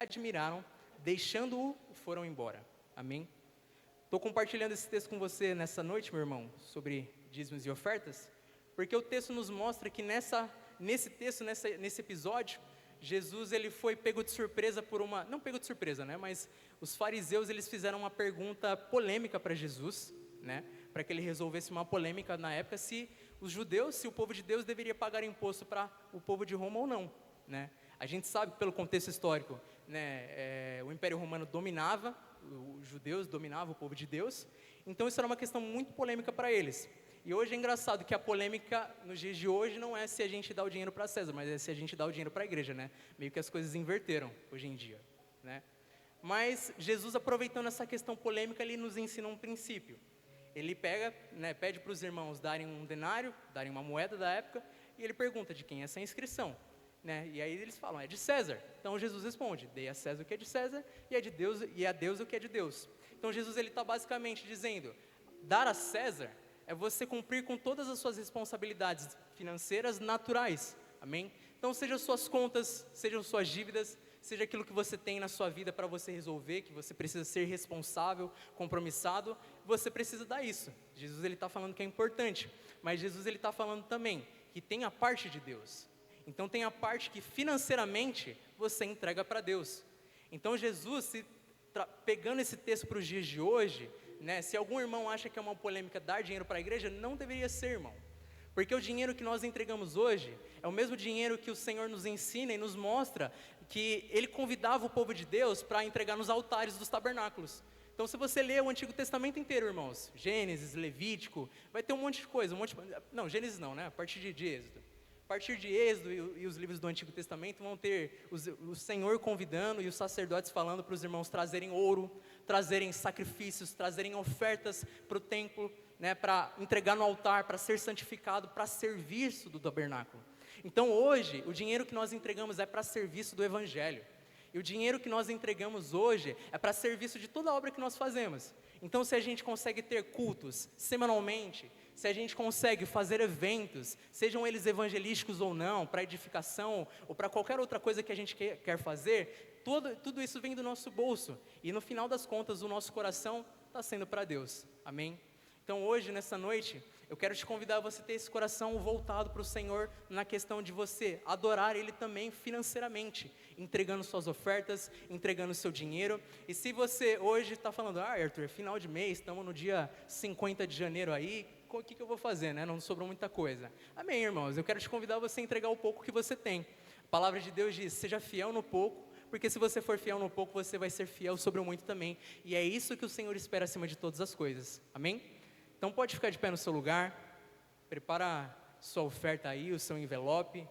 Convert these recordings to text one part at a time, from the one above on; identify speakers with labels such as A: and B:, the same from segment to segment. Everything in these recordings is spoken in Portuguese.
A: admiraram, deixando-o, foram embora. Amém? Estou compartilhando esse texto com você nessa noite, meu irmão, sobre dízimos e ofertas, porque o texto nos mostra que nesse episódio, Jesus ele foi pego de surpresa não pego de surpresa, né, mas os fariseus eles fizeram uma pergunta polêmica para Jesus, né, para que ele resolvesse uma polêmica na época se o povo de Deus deveria pagar imposto para o povo de Roma ou não, né? A gente sabe pelo contexto histórico, né, o Império Romano dominava, os judeus dominavam o povo de Deus, então isso era uma questão muito polêmica para eles. E hoje é engraçado que a polêmica nos dias de hoje não é se a gente dá o dinheiro para César, mas é se a gente dá o dinheiro para a igreja, né? Meio que as coisas inverteram hoje em dia, né? Mas Jesus, aproveitando essa questão polêmica, ele nos ensina um princípio. Ele pega, né, pede para os irmãos darem um denário, darem uma moeda da época, e ele pergunta de quem é essa inscrição, né? E aí eles falam, é de César. Então Jesus responde, dê a César o que é de César, e a Deus o que é de Deus. Então Jesus ele está basicamente dizendo, dar a César é você cumprir com todas as suas responsabilidades financeiras naturais, amém? Então sejam suas contas, sejam suas dívidas, seja aquilo que você tem na sua vida para você resolver, que você precisa ser responsável, compromissado, você precisa dar isso. Jesus ele está falando que é importante, mas Jesus ele está falando também que tem a parte de Deus. Então tem a parte que financeiramente você entrega para Deus. Então Jesus, pegando esse texto para os dias de hoje, né, se algum irmão acha que é uma polêmica dar dinheiro para a igreja, não deveria ser, irmão. Porque o dinheiro que nós entregamos hoje é o mesmo dinheiro que o Senhor nos ensina e nos mostra que Ele convidava o povo de Deus para entregar nos altares dos tabernáculos. Então se você ler o Antigo Testamento inteiro, irmãos, Gênesis, Levítico, vai ter um monte de coisa, não, Gênesis não, né, a partir de Êxodo. A partir de Êxodo e os livros do Antigo Testamento vão ter o Senhor convidando e os sacerdotes falando para os irmãos trazerem ouro, trazerem sacrifícios, trazerem ofertas para o templo, né, para entregar no altar, para ser santificado, para serviço do tabernáculo. Então hoje, o dinheiro que nós entregamos é para serviço do Evangelho. E o dinheiro que nós entregamos hoje é para serviço de toda a obra que nós fazemos. Então se a gente consegue ter cultos semanalmente, se a gente consegue fazer eventos, sejam eles evangelísticos ou não, para edificação, ou para qualquer outra coisa que a gente quer fazer, tudo isso vem do nosso bolso. E no final das contas, o nosso coração está sendo para Deus. Amém? Então hoje, nessa noite, eu quero te convidar a você ter esse coração voltado para o Senhor na questão de você adorar Ele também financeiramente, entregando suas ofertas, entregando seu dinheiro. E se você hoje está falando, Arthur, é final de mês, estamos no dia 50 de janeiro aí, o que eu vou fazer, né? Não sobrou muita coisa. Amém, irmãos? Eu quero te convidar a você a entregar o pouco que você tem. A palavra de Deus diz, seja fiel no pouco, porque se você for fiel no pouco, você vai ser fiel sobre o muito também. E é isso que o Senhor espera acima de todas as coisas. Amém? Então pode ficar de pé no seu lugar, prepara sua oferta aí, o seu envelope,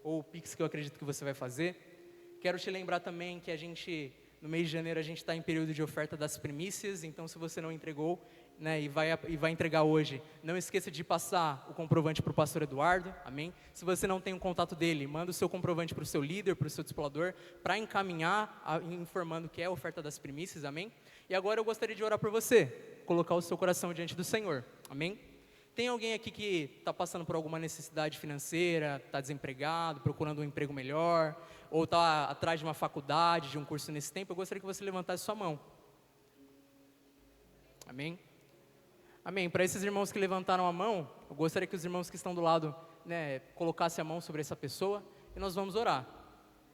A: ou o Pix que eu acredito que você vai fazer. Quero te lembrar também que no mês de janeiro, a gente está em período de oferta das primícias, então se você não entregou, né, e vai entregar hoje, não esqueça de passar o comprovante para o pastor Eduardo, amém? Se você não tem um contato dele, manda o seu comprovante para o seu líder, para o seu discipulador, para encaminhar, informando que é a oferta das primícias, amém? E agora eu gostaria de orar por você, colocar o seu coração diante do Senhor, amém? Tem alguém aqui que está passando por alguma necessidade financeira, está desempregado, procurando um emprego melhor, ou está atrás de uma faculdade, de um curso nesse tempo? Eu gostaria que você levantasse sua mão, amém? Amém. Para esses irmãos que levantaram a mão, eu gostaria que os irmãos que estão do lado, né, colocassem a mão sobre essa pessoa e nós vamos orar.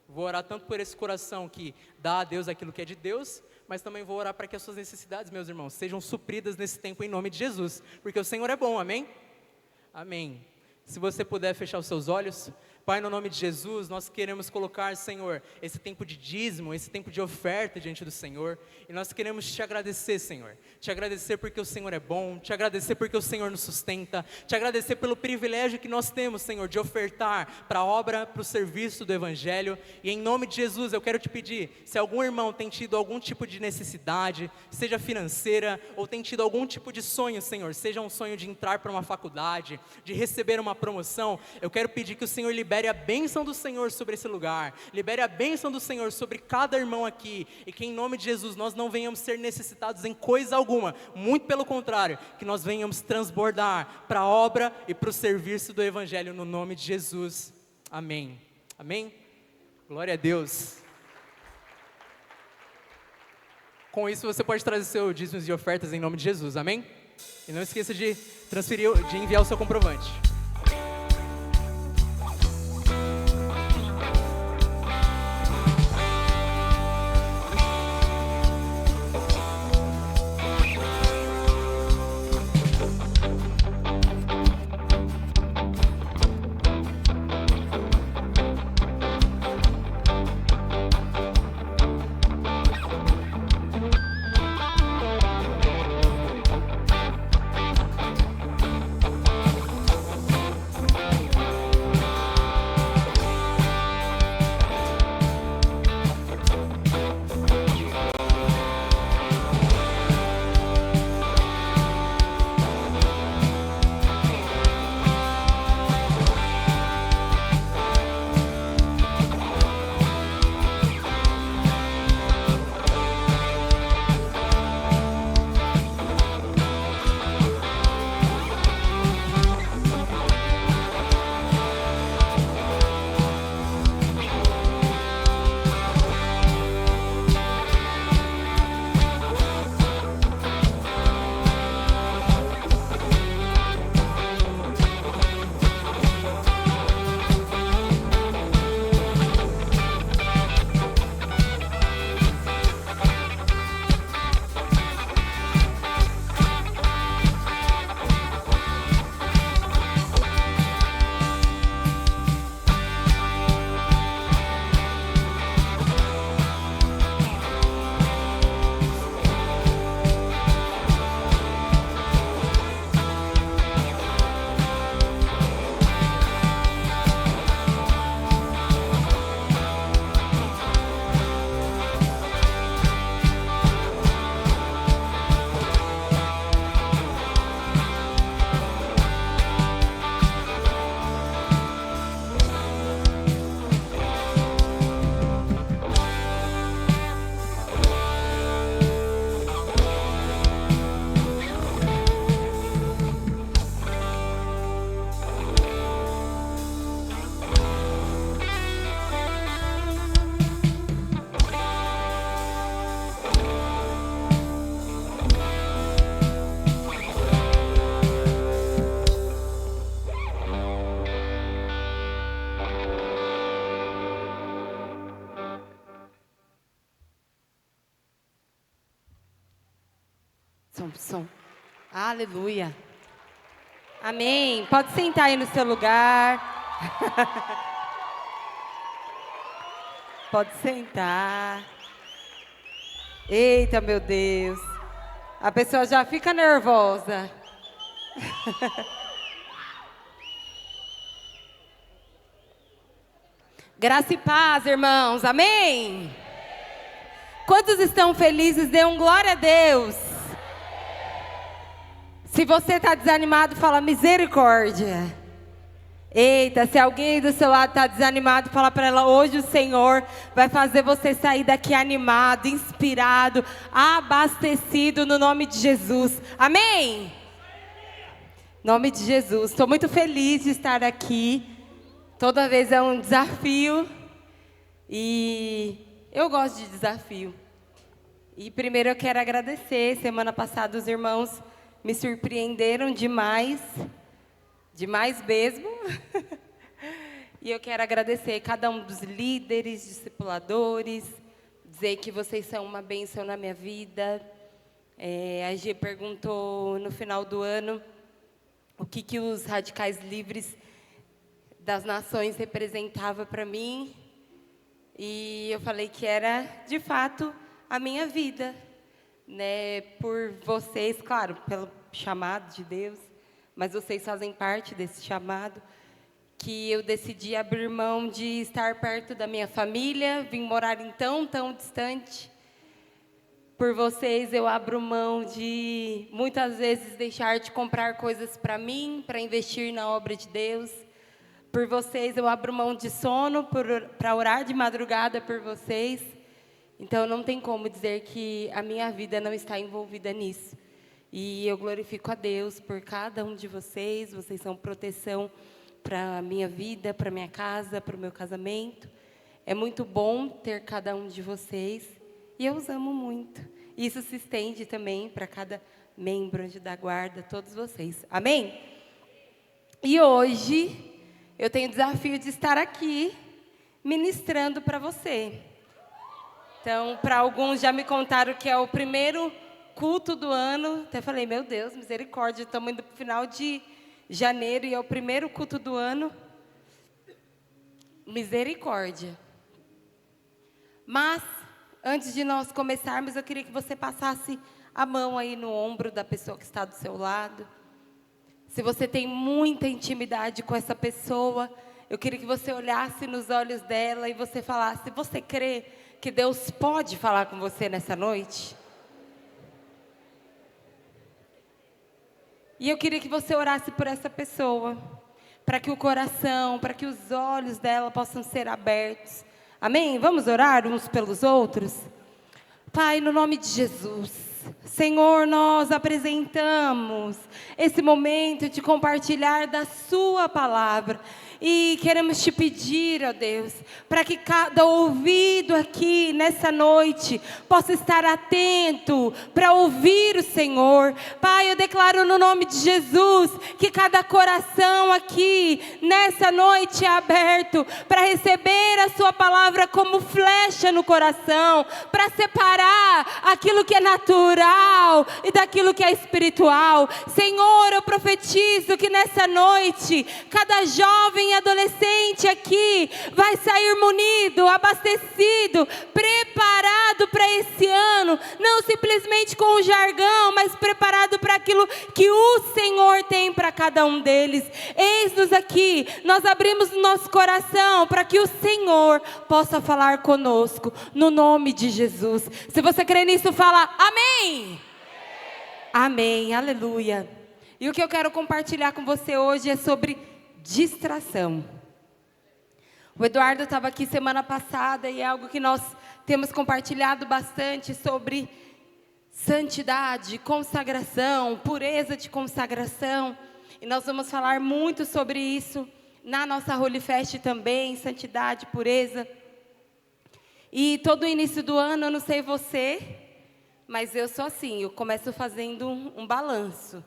A: Vou orar tanto por esse coração que dá a Deus aquilo que é de Deus, mas também vou orar para que as suas necessidades, meus irmãos, sejam supridas nesse tempo em nome de Jesus, porque o Senhor é bom, amém? Amém. Se você puder fechar os seus olhos. Pai, no nome de Jesus, nós queremos colocar, Senhor, esse tempo de dízimo, esse tempo de oferta diante do Senhor, e nós queremos te agradecer, Senhor, te agradecer porque o Senhor é bom, te agradecer porque o Senhor nos sustenta, te agradecer pelo privilégio que nós temos, Senhor, de ofertar para a obra, para o serviço do Evangelho, e em nome de Jesus eu quero te pedir, se algum irmão tem tido algum tipo de necessidade, seja financeira, ou tem tido algum tipo de sonho, Senhor, seja um sonho de entrar para uma faculdade, de receber uma promoção, eu quero pedir que o Senhor libere a bênção do Senhor sobre esse lugar, libere a bênção do Senhor sobre cada irmão aqui, e que em nome de Jesus nós não venhamos ser necessitados em coisa alguma, muito pelo contrário, que nós venhamos transbordar para a obra e para o serviço do Evangelho no nome de Jesus, amém, amém, glória a Deus. Com isso, você pode trazer seu dízimos e ofertas em nome de Jesus, amém? E não esqueça de de enviar o seu comprovante.
B: Som. Aleluia. Amém. Pode sentar aí no seu lugar. Pode sentar. Eita, meu Deus. A pessoa já fica nervosa. Graça e paz, irmãos. Amém? Quantos estão felizes? Dê um glória a Deus. Se você está desanimado, fala misericórdia. Eita, se alguém do seu lado está desanimado, fala para ela, hoje o Senhor vai fazer você sair daqui animado, inspirado, abastecido no nome de Jesus. Amém? Nome de Jesus. Estou muito feliz de estar aqui. Toda vez é um desafio. E eu gosto de desafio. E primeiro eu quero agradecer. Semana passada os irmãos me surpreenderam demais. Demais mesmo. E eu quero agradecer cada um dos líderes, discipuladores, dizer que vocês são uma bênção na minha vida. A G perguntou no final do ano o que os radicais livres das nações representava para mim. E eu falei que era, de fato, a minha vida, né? Por vocês, claro, pelo chamado de Deus, mas vocês fazem parte desse chamado, que eu decidi abrir mão de estar perto da minha família, vim morar em tão distante. Por vocês, eu abro mão de, muitas vezes, deixar de comprar coisas para mim, para investir na obra de Deus. Por vocês, eu abro mão de sono para orar de madrugada por vocês. Então, não tem como dizer que a minha vida não está envolvida nisso. E eu glorifico a Deus por cada um de vocês. Vocês são proteção para a minha vida, para a minha casa, para o meu casamento. É muito bom ter cada um de vocês. E eu os amo muito. Isso se estende também para cada membro da guarda, todos vocês. Amém? E hoje eu tenho o desafio de estar aqui ministrando para você. Então, para alguns já me contaram que é o primeiro culto do ano. Até falei, meu Deus, misericórdia, estamos indo para o final de janeiro e é o primeiro culto do ano. Misericórdia. Mas, antes de nós começarmos, eu queria que você passasse a mão aí no ombro da pessoa que está do seu lado. Se você tem muita intimidade com essa pessoa, eu queria que você olhasse nos olhos dela e você falasse, você crê que Deus pode falar com você nessa noite? E eu queria que você orasse por essa pessoa, para que o coração, para que os olhos dela possam ser abertos. Amém? Vamos orar uns pelos outros? Pai, no nome de Jesus, Senhor, nós apresentamos esse momento de compartilhar da sua palavra. E queremos te pedir, ó Deus, para que cada ouvido aqui nessa noite possa estar atento para ouvir o Senhor. Pai, eu declaro no nome de Jesus que cada coração aqui nessa noite é aberto para receber a sua palavra como flecha no coração, para separar aquilo que é natural e daquilo que é espiritual. Senhor, eu profetizo que nessa noite cada jovem e adolescente aqui vai sair munido, abastecido, preparado para esse ano, não simplesmente com o jargão, mas preparado para aquilo que o Senhor tem para cada um deles. Eis-nos aqui, nós abrimos o nosso coração para que o Senhor possa falar conosco, no nome de Jesus. Se você crê nisso, fala amém. Amém, aleluia. E o que eu quero compartilhar com você hoje é sobre distração. O Eduardo estava aqui semana passada e é algo que nós temos compartilhado bastante sobre santidade, consagração, pureza de consagração. E nós vamos falar muito sobre isso na nossa Holy Fest também, santidade, pureza. E todo o início do ano, eu não sei você, mas eu sou assim, eu começo fazendo um balanço.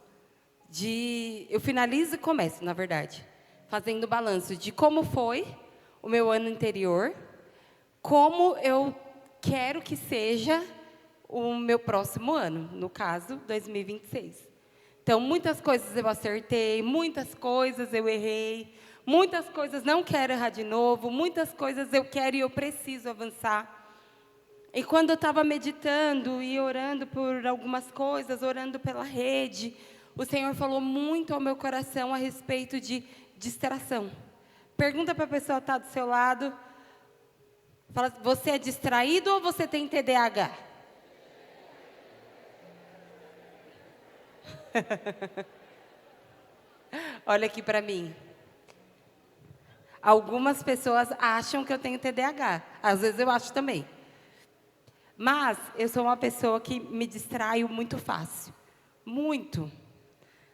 B: Eu finalizo e começo, na verdade. Fazendo balanço de como foi o meu ano anterior, como eu quero que seja o meu próximo ano, no caso, 2026. Então, muitas coisas eu acertei, muitas coisas eu errei, muitas coisas não quero errar de novo, muitas coisas eu quero e eu preciso avançar. E quando eu estava meditando e orando por algumas coisas, orando pela rede, o Senhor falou muito ao meu coração a respeito de distração. Pergunta para a pessoa que está do seu lado. Fala, você é distraído ou você tem TDAH? Olha aqui para mim. Algumas pessoas acham que eu tenho TDAH. Às vezes eu acho também. Mas eu sou uma pessoa que me distraio muito fácil. Muito.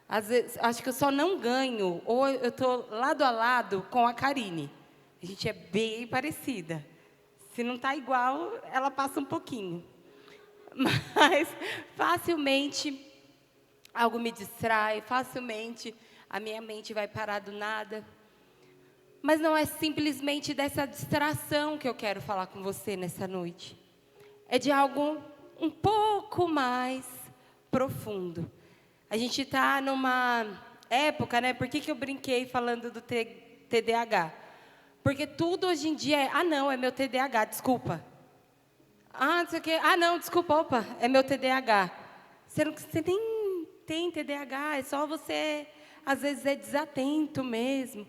B: Às vezes, acho que eu só não ganho, ou eu estou lado a lado com a Karine. A gente é bem parecida. Se não está igual, ela passa um pouquinho. Mas, facilmente, algo me distrai, facilmente a minha mente vai parar do nada. Mas não é simplesmente dessa distração que eu quero falar com você nessa noite. É de algo um pouco mais profundo. A gente está numa época, né? Por que eu brinquei falando do TDAH? Porque tudo hoje em dia é, não, é meu TDAH, desculpa. Não sei o quê. Não, desculpa, opa, é meu TDAH. Você nem tem TDAH, é só você, às vezes, é desatento mesmo.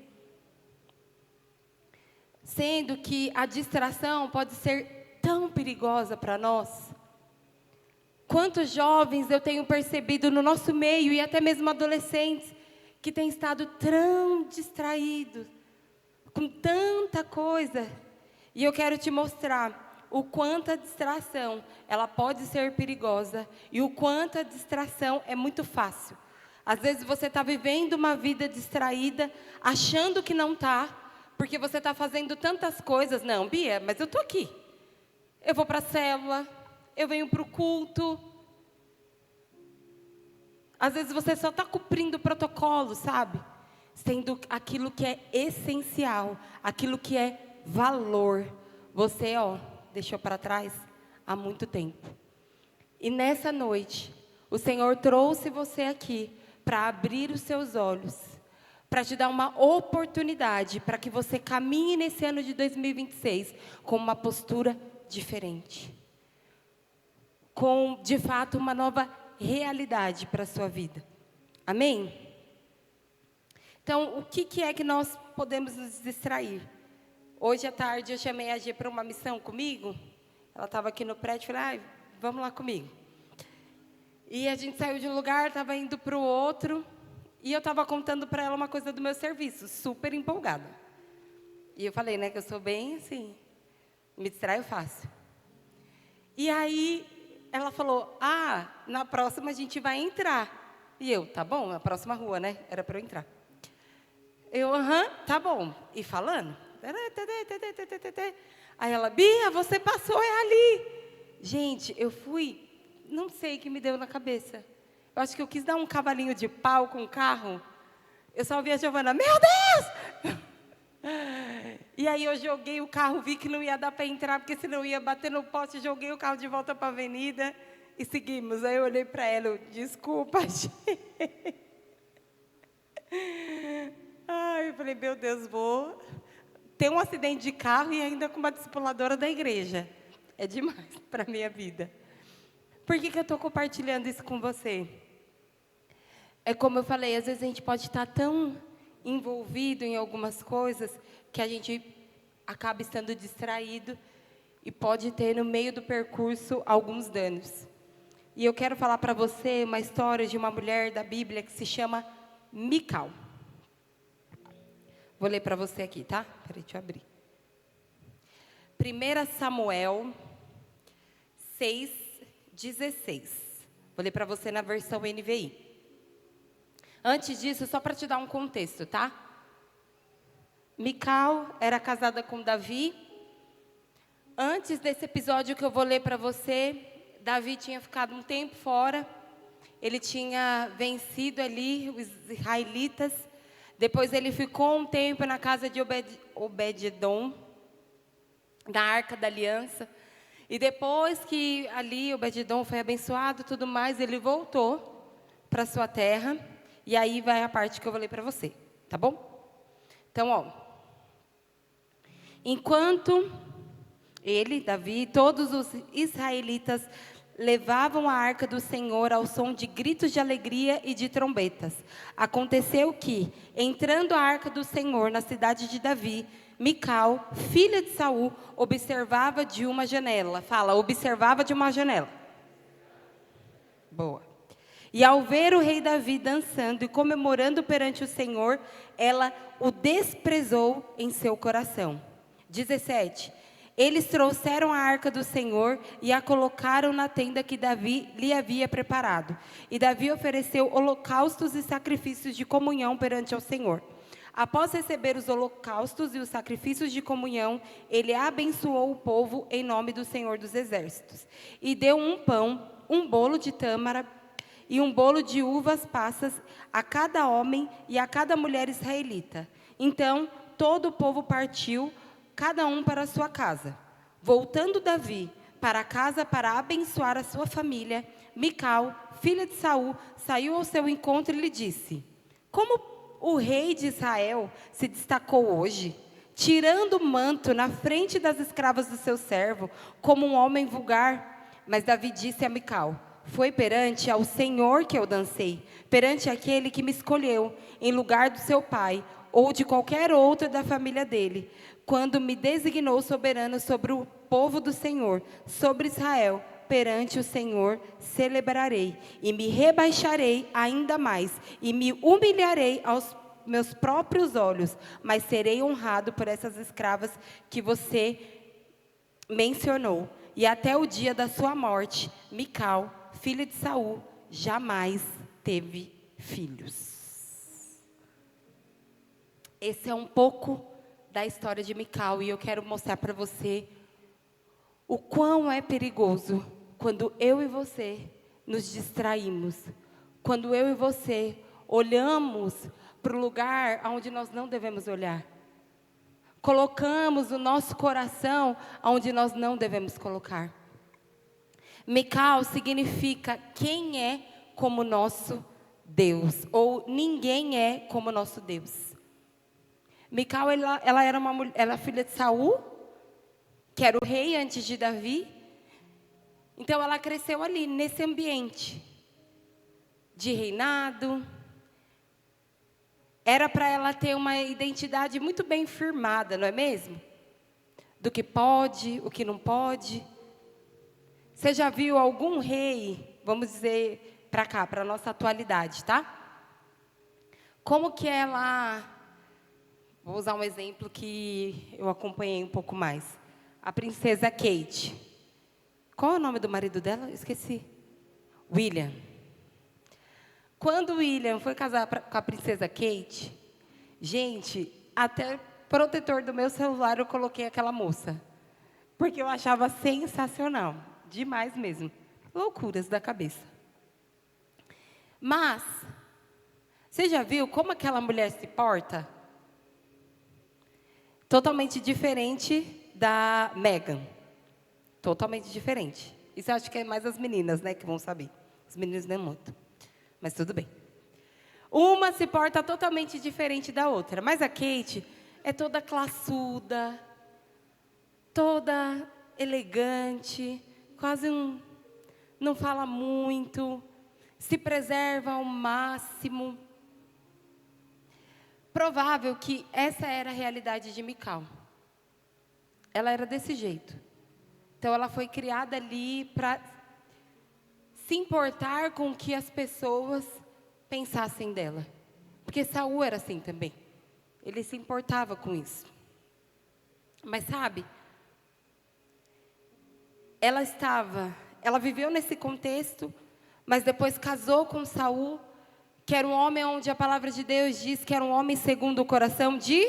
B: Sendo que a distração pode ser tão perigosa para nós. Quantos jovens eu tenho percebido no nosso meio, e até mesmo adolescentes, que têm estado tão distraídos, com tanta coisa. E eu quero te mostrar o quanto a distração, ela pode ser perigosa, e o quanto a distração é muito fácil. Às vezes você está vivendo uma vida distraída, achando que não está, porque você está fazendo tantas coisas. Não, Bia, mas eu estou aqui. Eu vou para a célula, eu venho para o culto. Às vezes você só está cumprindo o protocolo, sabe? Sendo aquilo que é essencial, aquilo que é valor. Você, deixou para trás há muito tempo. E nessa noite, o Senhor trouxe você aqui para abrir os seus olhos, para te dar uma oportunidade, para que você caminhe nesse ano de 2026 com uma postura diferente. Com, de fato, uma nova realidade para a sua vida. Amém? Então, o que é que nós podemos nos distrair? Hoje à tarde eu chamei a G para uma missão comigo. Ela estava aqui no prédio, falei, vamos lá comigo. E a gente saiu de um lugar, estava indo para o outro, e eu estava contando para ela uma coisa do meu serviço, super empolgada. E eu falei, que eu sou bem assim, me distraio fácil. E aí ela falou, na próxima a gente vai entrar. E eu, tá bom, na próxima rua, né? Era para eu entrar. Eu, tá bom. E falando. Aí ela, Bia, você passou, é ali. Gente, eu fui, não sei o que me deu na cabeça. Eu acho que eu quis dar um cavalinho de pau com o carro. Eu só ouvi a Giovana, meu Deus! E aí eu joguei o carro, vi que não ia dar para entrar, porque senão ia bater no poste, joguei o carro de volta para a avenida e seguimos. Aí eu olhei para ela, desculpa, gente. Eu falei, meu Deus, vou ter um acidente de carro e ainda com uma discipuladora da igreja. É demais para a minha vida. Por que eu estou compartilhando isso com você? É como eu falei, às vezes a gente pode estar tão envolvido em algumas coisas que a gente acaba estando distraído e pode ter no meio do percurso alguns danos. E eu quero falar para você uma história de uma mulher da Bíblia que se chama Mical. Vou ler para você aqui, tá? Peraí, deixa eu abrir. 1 Samuel 6:16. Vou ler para você na versão NVI. Antes disso, só para te dar um contexto, tá? Mical era casada com Davi. Antes desse episódio que eu vou ler para você, Davi tinha ficado um tempo fora. Ele tinha vencido ali os israelitas. Depois ele ficou um tempo na casa de Obed-edom, da Arca da Aliança. E depois que ali Obed-edom foi abençoado e tudo mais, ele voltou para sua terra. E aí vai a parte que eu vou ler para você, tá bom? Então, enquanto ele, Davi, e todos os israelitas levavam a arca do Senhor ao som de gritos de alegria e de trombetas, aconteceu que, entrando a arca do Senhor na cidade de Davi, Mical, filha de Saul, observava de uma janela. Fala, observava de uma janela. Boa. E ao ver o rei Davi dançando e comemorando perante o Senhor, ela o desprezou em seu coração. 17. Eles trouxeram a arca do Senhor e a colocaram na tenda que Davi lhe havia preparado. E Davi ofereceu holocaustos e sacrifícios de comunhão perante ao Senhor. Após receber os holocaustos e os sacrifícios de comunhão, ele abençoou o povo em nome do Senhor dos Exércitos. E deu um pão, um bolo de tâmara e um bolo de uvas passas a cada homem e a cada mulher israelita. Então, todo o povo partiu, cada um para a sua casa. Voltando Davi para casa para abençoar a sua família, Mical, filha de Saul, saiu ao seu encontro e lhe disse: como o rei de Israel se destacou hoje, tirando o manto na frente das escravas do seu servo, como um homem vulgar. Mas Davi disse a Mical: foi perante ao Senhor que eu dancei, perante aquele que me escolheu, em lugar do seu pai, ou de qualquer outro da família dele, quando me designou soberano sobre o povo do Senhor, sobre Israel. Perante o Senhor celebrarei, e me rebaixarei ainda mais, e me humilharei aos meus próprios olhos, mas serei honrado por essas escravas que você mencionou. E até o dia da sua morte, Mical, filha de Saul, jamais teve filhos. Esse é um pouco da história de Mical, e eu quero mostrar para você o quão é perigoso quando eu e você nos distraímos, quando eu e você olhamos para o lugar onde nós não devemos olhar. Colocamos o nosso coração onde nós não devemos colocar. Mical significa quem é como nosso Deus, ou ninguém é como nosso Deus. Mical, ela era ela filha de Saul, que era o rei antes de Davi. Então ela cresceu ali, nesse ambiente de reinado. Era para ela ter uma identidade muito bem firmada, não é mesmo? Do que pode, o que não pode. Você já viu algum rei, vamos dizer para cá, para a nossa atualidade, tá? Como que ela... Vou usar um exemplo que eu acompanhei um pouco mais. A princesa Kate. Qual é o nome do marido dela? Esqueci. William. Quando William foi casar com a princesa Kate, gente, até protetor do meu celular eu coloquei aquela moça. Porque eu achava sensacional. Demais mesmo. Loucuras da cabeça. Mas, você já viu como aquela mulher se porta? Totalmente diferente da Meghan. Totalmente diferente. Isso eu acho que é mais as meninas, né, que vão saber. Os meninos nem muito. Mas tudo bem. Uma se porta totalmente diferente da outra. Mas a Kate é toda classuda, toda elegante, quase não fala muito, se preserva ao máximo. Provável que essa era a realidade de Mical. Ela era desse jeito. Então ela foi criada ali para se importar com o que as pessoas pensassem dela. Porque Saul era assim também. Ele se importava com isso. Mas sabe, ela viveu nesse contexto, mas depois casou com Saul, que era um homem onde a palavra de Deus diz que era um homem segundo o coração de...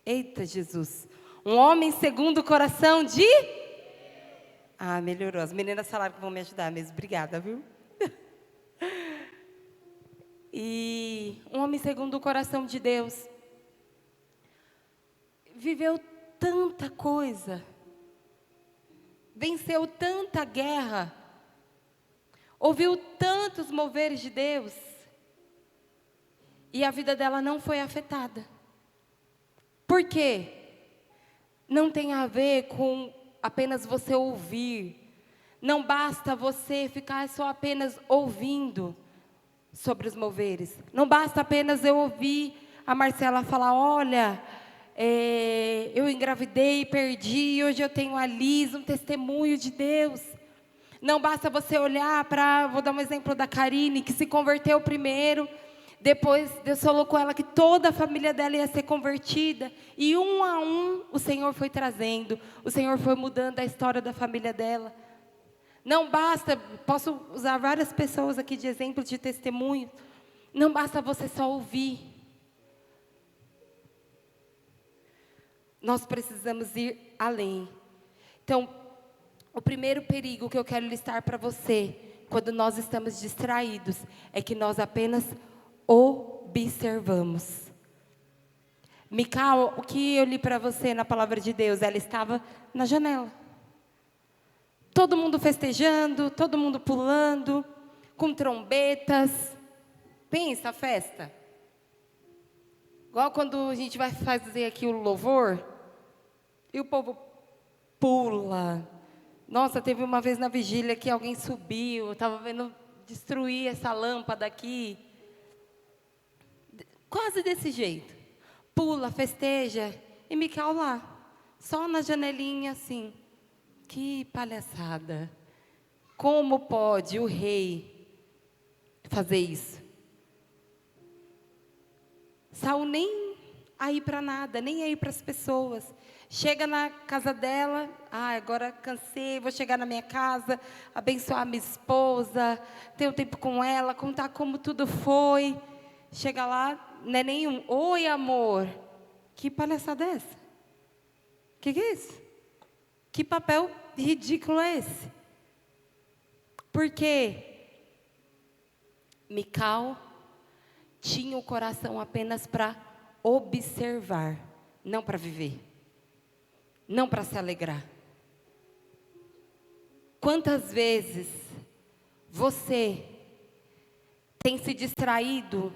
B: Eita, Jesus. Um homem segundo o coração de... Ah, melhorou. As meninas falaram que vão me ajudar mesmo. Obrigada, viu? E um homem segundo o coração de Deus. Viveu tanta coisa. Venceu tanta guerra. Ouviu tantos moveres de Deus. E a vida dela não foi afetada. Por quê? Não tem a ver com apenas você ouvir. Não basta você ficar só apenas ouvindo sobre os moveres. Não basta apenas eu ouvir a Marcela falar, olha, eu engravidei, perdi, hoje eu tenho a Liz, um testemunho de Deus. Não basta você olhar para, vou dar um exemplo da Karine, que se converteu primeiro, depois Deus falou com ela que toda a família dela ia ser convertida, e um a um o Senhor foi trazendo, o Senhor foi mudando a história da família dela. Não basta, posso usar várias pessoas aqui de exemplo, de testemunho, não basta você só ouvir. Nós precisamos ir além. Então, o primeiro perigo que eu quero listar para você, quando nós estamos distraídos, é que nós apenas observamos. Mical, o que eu li para você na palavra de Deus? Ela estava na janela. Todo mundo festejando, todo mundo pulando, com trombetas. Pensa a festa. Igual quando a gente vai fazer aqui o louvor, e o povo pula. Nossa, teve uma vez na vigília que alguém subiu, eu estava vendo destruir essa lâmpada aqui. Quase desse jeito. Pula, festeja, e Mical lá, só na janelinha assim. Que palhaçada. Como pode o rei fazer isso? Saul nem aí para nada, nem aí para as pessoas. Chega na casa dela, agora cansei, vou chegar na minha casa, abençoar minha esposa, ter um tempo com ela, contar como tudo foi. Chega lá, não é nenhum, oi amor, que palhaçada é essa? Que é isso? Que papel ridículo é esse? Porque Mical tinha o coração apenas para observar, não para viver, não para se alegrar. Quantas vezes você tem se distraído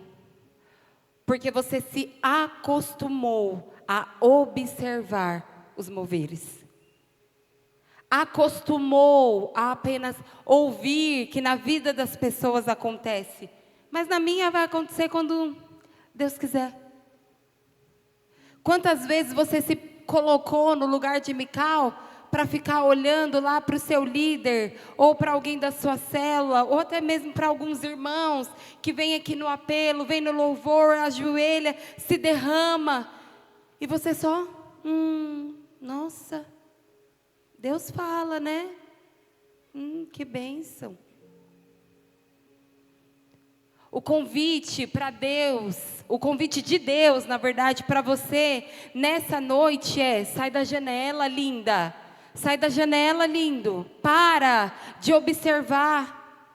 B: porque você se acostumou a observar os moveres? Acostumou a apenas ouvir que na vida das pessoas acontece, mas na minha vai acontecer quando Deus quiser. Quantas vezes você se colocou no lugar de Mical para ficar olhando lá para o seu líder, ou para alguém da sua célula, ou até mesmo para alguns irmãos que vêm aqui no apelo, vêm no louvor, ajoelha, se derrama, e você só, nossa, Deus fala, né? Que bênção. O convite para Deus, o convite de Deus, na verdade, para você, nessa noite sai da janela, linda. Sai da janela, lindo. Para de observar.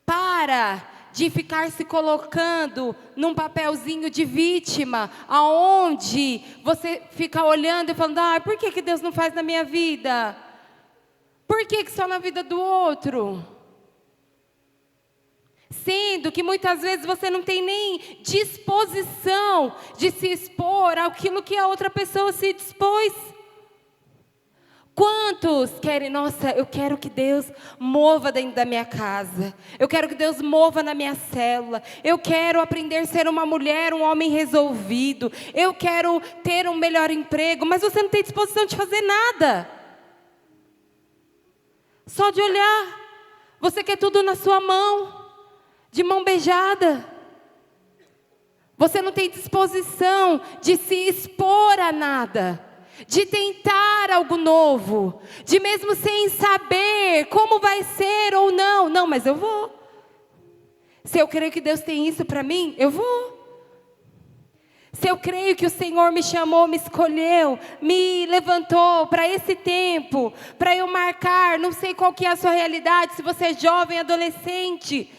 B: Para de ficar se colocando num papelzinho de vítima, aonde você fica olhando e falando, por que Deus não faz na minha vida? Por que só na vida do outro? Sendo que muitas vezes você não tem nem disposição de se expor àquilo que a outra pessoa se dispôs. Quantos querem, nossa, eu quero que Deus mova dentro da minha casa. Eu quero que Deus mova na minha célula. Eu quero aprender a ser uma mulher, um homem resolvido. Eu quero ter um melhor emprego. Mas você não tem disposição de fazer nada. Só de olhar. Você quer tudo na sua mão. De mão beijada. Você não tem disposição de se expor a nada. De tentar algo novo, de mesmo sem saber como vai ser ou não. Não, mas eu vou. Se eu creio que Deus tem isso para mim, eu vou. Se eu creio que o Senhor me chamou, me escolheu, me levantou para esse tempo, para eu marcar, não sei qual que é a sua realidade, se você é jovem, adolescente.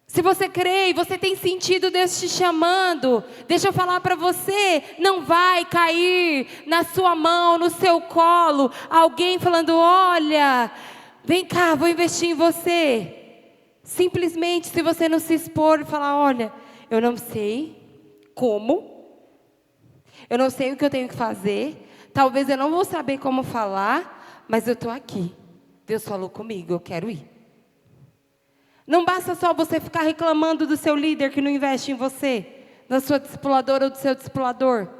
B: Se você crê e você tem sentido Deus te chamando, deixa eu falar para você, não vai cair na sua mão, no seu colo, alguém falando, olha, vem cá, vou investir em você. Simplesmente, se você não se expor e falar, olha, eu não sei como, eu não sei o que eu tenho que fazer, talvez eu não vou saber como falar, mas eu estou aqui. Deus falou comigo, eu quero ir. Não basta só você ficar reclamando do seu líder que não investe em você, da sua discipuladora ou do seu discipulador.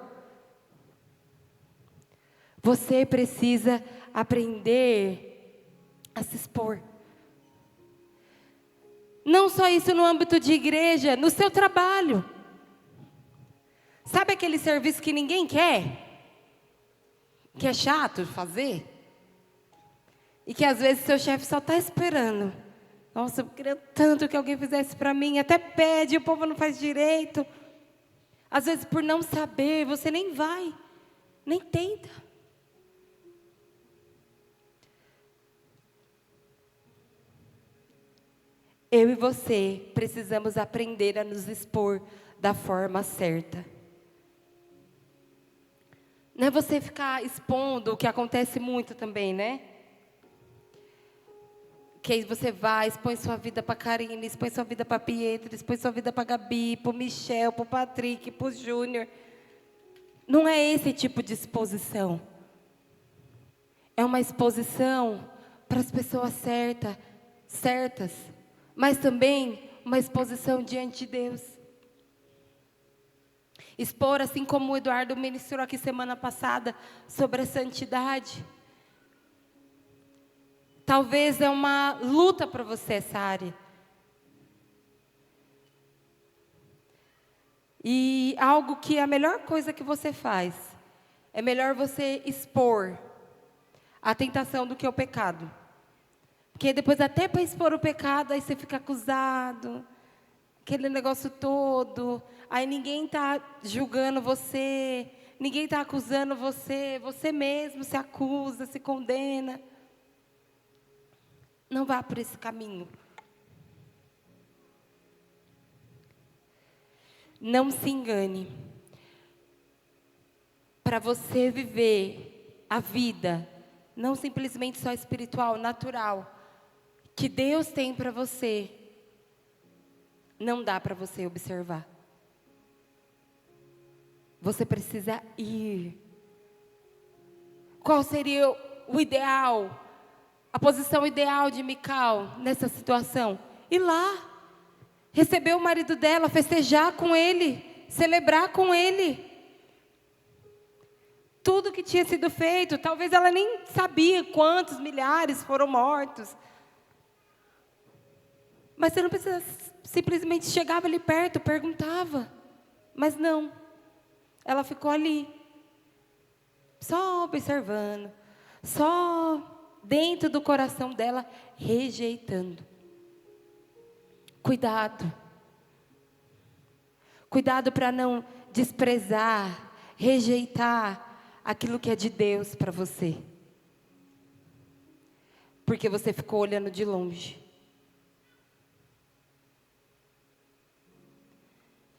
B: Você precisa aprender a se expor. Não só isso no âmbito de igreja, no seu trabalho. Sabe aquele serviço que ninguém quer? Que é chato de fazer? E que às vezes seu chefe só está esperando. Nossa, eu queria tanto que alguém fizesse para mim. Até pede, o povo não faz direito. Às vezes, por não saber, você nem vai, nem tenta. Eu e você precisamos aprender a nos expor da forma certa. Não é você ficar expondo, o que acontece muito também, né? Que aí você vai, expõe sua vida para a Karine, expõe sua vida para a Pietra, expõe sua vida para a Gabi, para o Michel, para o Patrick, para o Júnior. Não é esse tipo de exposição. É uma exposição para as pessoas certas, mas também uma exposição diante de Deus. Expor, assim como o Eduardo ministrou aqui semana passada, sobre a santidade. Talvez é uma luta para você essa área. E algo que é a melhor coisa que você faz, é melhor você expor a tentação do que o pecado. Porque depois até para expor o pecado, aí você fica acusado, aquele negócio todo, aí ninguém está julgando você, ninguém está acusando você, você mesmo se acusa, se condena. Não vá por esse caminho. Não se engane. Para você viver a vida, não simplesmente só espiritual, natural, que Deus tem para você, não dá para você observar. Você precisa ir. Qual seria o ideal, a posição ideal de Mical nessa situação? Ir lá, receber o marido dela, festejar com ele, celebrar com ele. Tudo que tinha sido feito, talvez ela nem sabia quantos milhares foram mortos. Mas você não precisa, simplesmente chegava ali perto, perguntava. Mas não, ela ficou ali, só observando, só dentro do coração dela, rejeitando. Cuidado. Cuidado para não desprezar, rejeitar aquilo que é de Deus para você. Porque você ficou olhando de longe.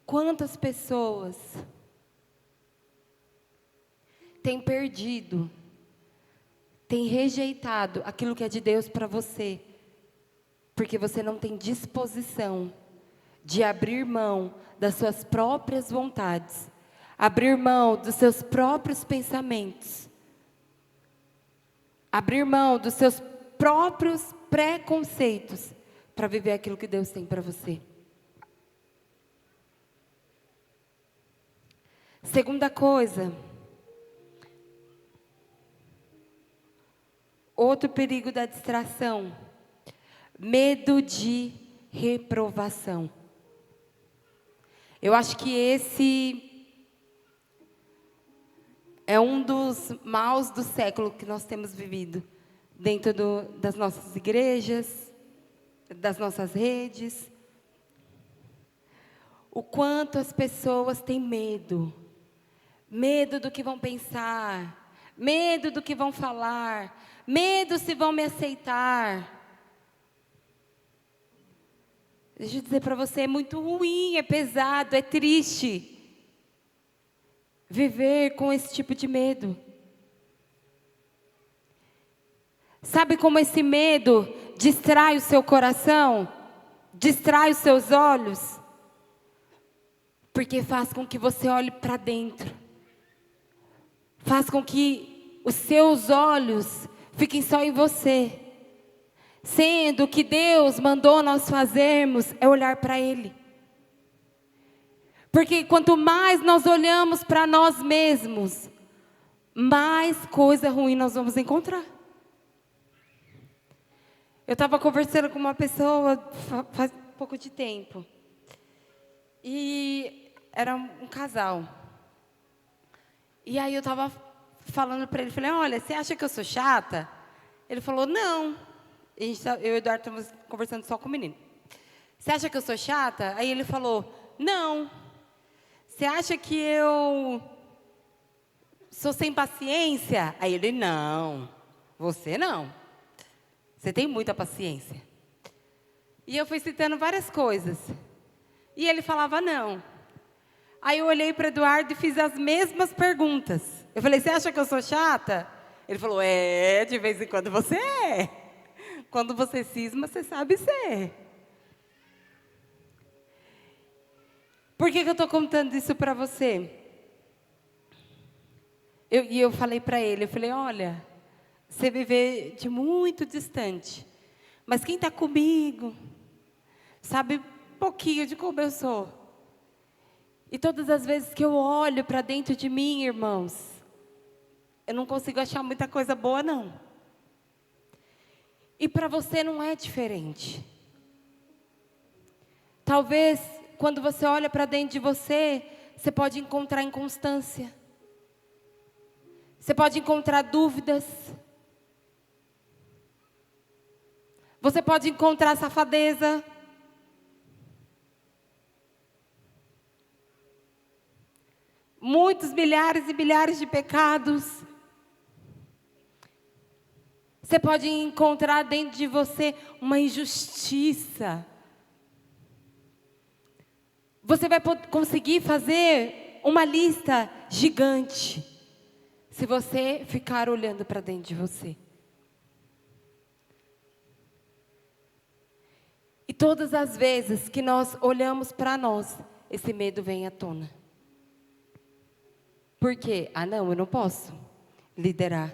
B: Quantas pessoas têm perdido, têm rejeitado aquilo que é de Deus para você, porque você não tem disposição de abrir mão das suas próprias vontades, abrir mão dos seus próprios pensamentos, abrir mão dos seus próprios preconceitos para viver aquilo que Deus tem para você. Segunda coisa, outro perigo da distração, medo de reprovação. Eu acho que esse é um dos maus do século que nós temos vivido dentro das nossas igrejas, das nossas redes. O quanto as pessoas têm medo. Medo do que vão pensar, medo do que vão falar, medo se vão me aceitar. Deixa eu dizer para você, é muito ruim, é pesado, é triste viver com esse tipo de medo. Sabe como esse medo distrai o seu coração? Distrai os seus olhos? Porque faz com que você olhe para dentro. Faz com que os seus olhos fiquem só em você. Sendo que Deus mandou nós fazermos é olhar para Ele. Porque quanto mais nós olhamos para nós mesmos, mais coisa ruim nós vamos encontrar. Eu estava conversando com uma pessoa faz pouco de tempo. E era um casal. E aí eu estava falando para ele, falei, olha, você acha que eu sou chata? Ele falou, não. Eu e o Eduardo estamos conversando só com o menino. Você acha que eu sou chata? Aí ele falou, não. Você acha que eu sou sem paciência? Aí ele, não. Você não. Você tem muita paciência. E eu fui citando várias coisas. E ele falava, não. Aí eu olhei para o Eduardo e fiz as mesmas perguntas. Eu falei, você acha que eu sou chata? Ele falou, de vez em quando você é. Quando você cisma, você sabe ser. Por que eu estou contando isso para você? Eu falei para ele, eu falei, olha, você vive de muito distante. Mas quem está comigo, sabe um pouquinho de como eu sou. E todas as vezes que eu olho para dentro de mim, irmãos, eu não consigo achar muita coisa boa, não. E para você não é diferente. Talvez, quando você olha para dentro de você, você pode encontrar inconstância. Você pode encontrar dúvidas. Você pode encontrar safadeza. Muitos milhares e milhares de pecados. Você pode encontrar dentro de você uma injustiça. Você vai conseguir fazer uma lista gigante se você ficar olhando para dentro de você. E todas as vezes que nós olhamos para nós, esse medo vem à tona. Por quê? Ah, não, eu não posso liderar.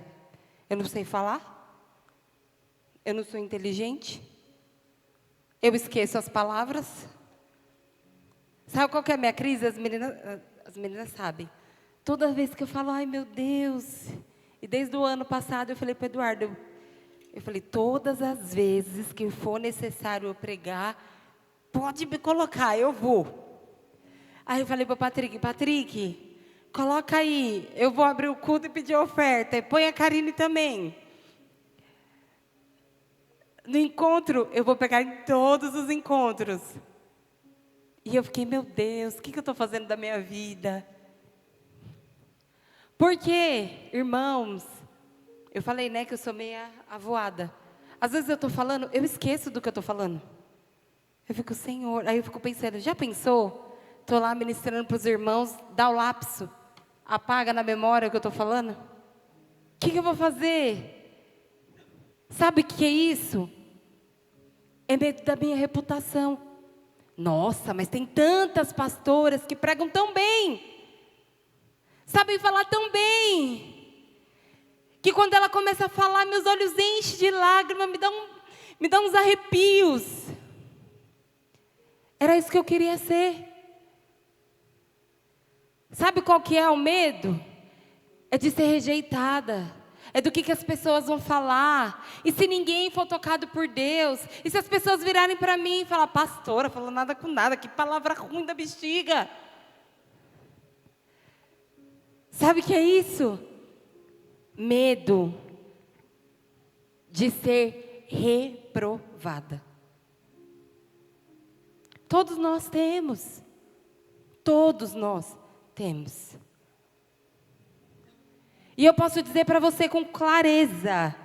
B: Eu não sei falar. Eu não sou inteligente. Eu esqueço as palavras. Sabe qual que é a minha crise? As meninas sabem. Toda vez que eu falo, ai meu Deus. E desde o ano passado eu falei para o Eduardo, eu falei, todas as vezes que for necessário eu pregar, pode me colocar, eu vou. Aí eu falei para o Patrick, coloca aí, eu vou abrir o culto e pedir oferta. E põe a Karine também. No encontro, eu vou pegar em todos os encontros. E eu fiquei, meu Deus, o que eu estou fazendo da minha vida? Porque, irmãos, eu falei, né, que eu sou meia avoada. Às vezes eu estou falando, eu esqueço do que eu estou falando. Eu fico, Senhor, aí eu fico pensando, já pensou? Estou lá ministrando para os irmãos, dá o lapso, apaga na memória o que eu estou falando. O que eu vou fazer? Sabe o que é isso? É medo da minha reputação. Nossa, mas tem tantas pastoras que pregam tão bem, sabem falar tão bem, que quando ela começa a falar, meus olhos enchem de lágrimas, me dá uns arrepios. Era isso que eu queria ser. Sabe qual que é o medo? É de ser rejeitada. É do que as pessoas vão falar. E se ninguém for tocado por Deus? E se as pessoas virarem para mim e falar, pastora, falou nada com nada, que palavra ruim da bexiga. Sabe o que é isso? Medo de ser reprovada. Todos nós temos. Todos nós temos. E eu posso dizer para você com clareza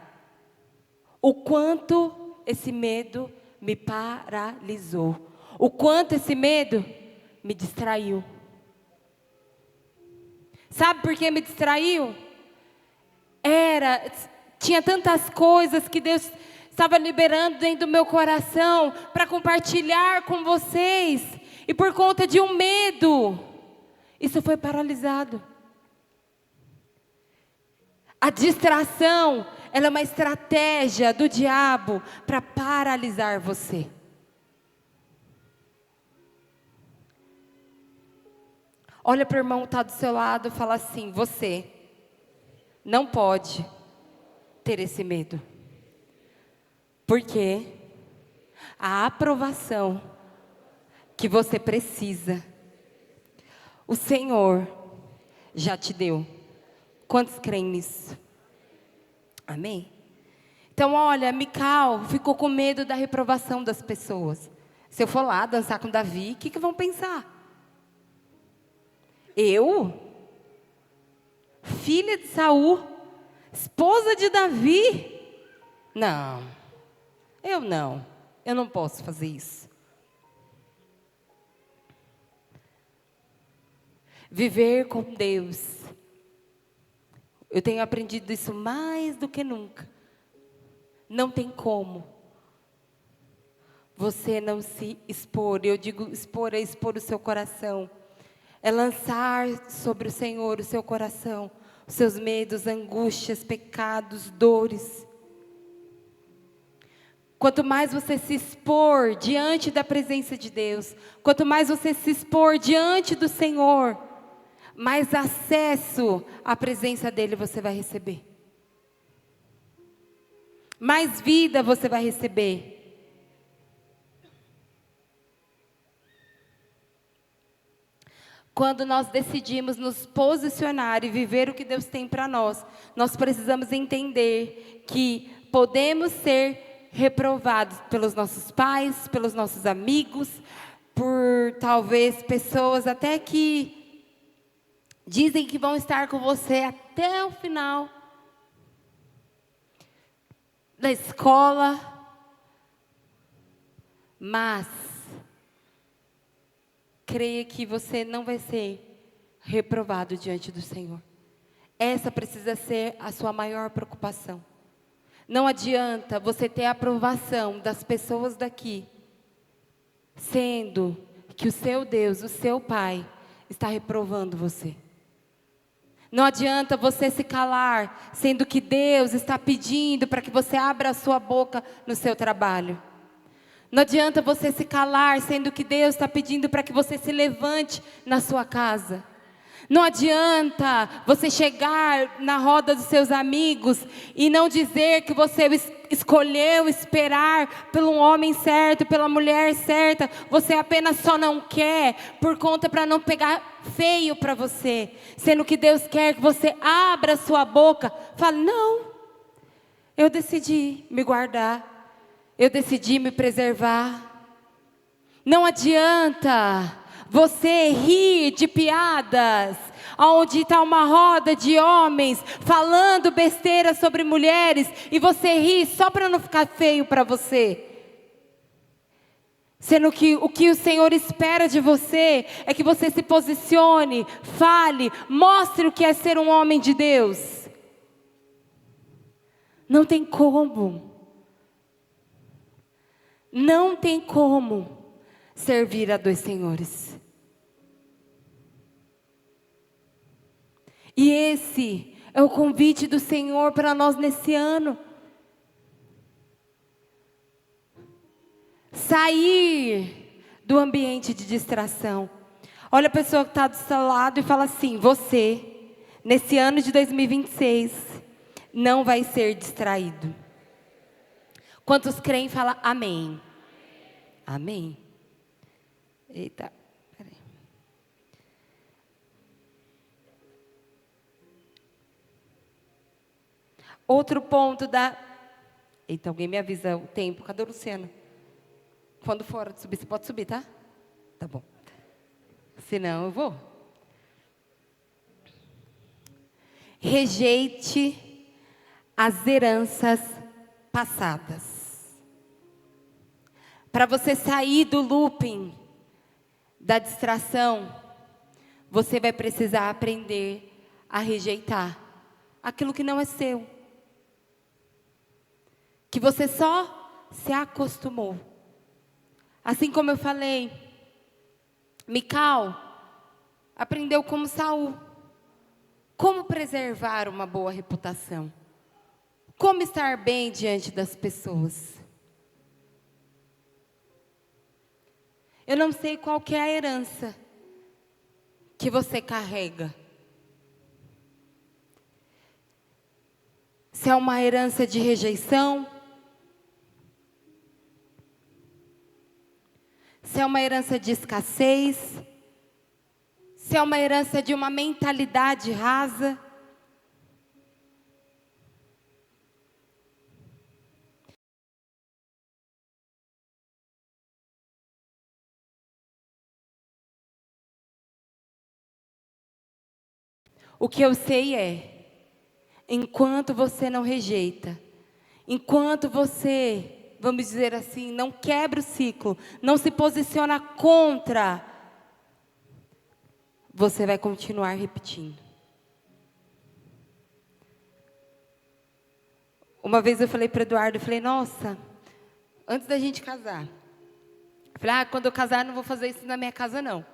B: o quanto esse medo me paralisou. O quanto esse medo me distraiu. Sabe por que me distraiu? Tinha tantas coisas que Deus estava liberando dentro do meu coração para compartilhar com vocês. E por conta de um medo, isso foi paralisado. A distração, ela é uma estratégia do diabo para paralisar você. Olha para o irmão que está do seu lado e fala assim, você não pode ter esse medo. Porque a aprovação que você precisa, o Senhor já te deu. Quantos creem nisso? Amém? Então, olha, Mical ficou com medo da reprovação das pessoas. Se eu for lá dançar com Davi, o que vão pensar? Eu? Filha de Saul? Esposa de Davi? Não. Eu não posso fazer isso. Viver com Deus. Eu tenho aprendido isso mais do que nunca. Não tem como você não se expor. Eu digo expor é expor o seu coração. É lançar sobre o Senhor o seu coração, os seus medos, angústias, pecados, dores. Quanto mais você se expor diante da presença de Deus, quanto mais você se expor diante do Senhor, mais acesso à presença dEle você vai receber. Mais vida você vai receber. Quando nós decidimos nos posicionar e viver o que Deus tem para nós, nós precisamos entender que podemos ser reprovados pelos nossos pais, pelos nossos amigos, por talvez pessoas até que dizem que vão estar com você até o final. da escola, mas creia que você não vai ser reprovado diante do Senhor. Essa precisa ser a sua maior preocupação. Não adianta você ter a aprovação das pessoas daqui, sendo que o seu Deus, o seu Pai, está reprovando você. Não adianta você se calar, sendo que Deus está pedindo para que você abra a sua boca no seu trabalho. Não adianta você se calar, sendo que Deus está pedindo para que você se levante na sua casa. Não adianta você chegar na roda dos seus amigos e não dizer que você escolheu esperar pelo homem certo, pela mulher certa. Você apenas só não quer por conta para não pegar feio para você. Sendo que Deus quer que você abra a sua boca. Fale, não, eu decidi me guardar. Eu decidi me preservar. Não adianta você rir de piadas, onde está uma roda de homens falando besteira sobre mulheres, e você ri só para não ficar feio para você. Sendo que o que o Senhor espera de você é que você se posicione, fale, mostre o que é ser um homem de Deus. Não tem como. Não tem como servir a dois senhores. E esse é o convite do Senhor para nós nesse ano. Sair do ambiente de distração. Olha a pessoa que está do seu lado e fala assim: você, nesse ano de 2026, não vai ser distraído. Quantos creem, fala amém. Amém. Eita, peraí. Outro ponto da... Eita, alguém me avisa o tempo. Cadê o Luciano? Quando for subir, você pode subir, tá? Tá bom. Senão eu vou. Rejeite as heranças passadas. Para você sair do looping, da distração, você vai precisar aprender a rejeitar aquilo que não é seu. Que você só se acostumou. Assim como eu falei, Mical aprendeu como Saul. Como preservar uma boa reputação. Como estar bem diante das pessoas. Eu não sei qual que é a herança que você carrega. Se é uma herança de rejeição, se é uma herança de escassez, se é uma herança de uma mentalidade rasa. O que eu sei é, enquanto você não rejeita, enquanto você, vamos dizer assim, não quebra o ciclo, não se posiciona contra, você vai continuar repetindo. Uma vez eu falei para o Eduardo, eu falei, nossa, antes da gente casar, eu falei, quando eu casar eu não vou fazer isso na minha casa não.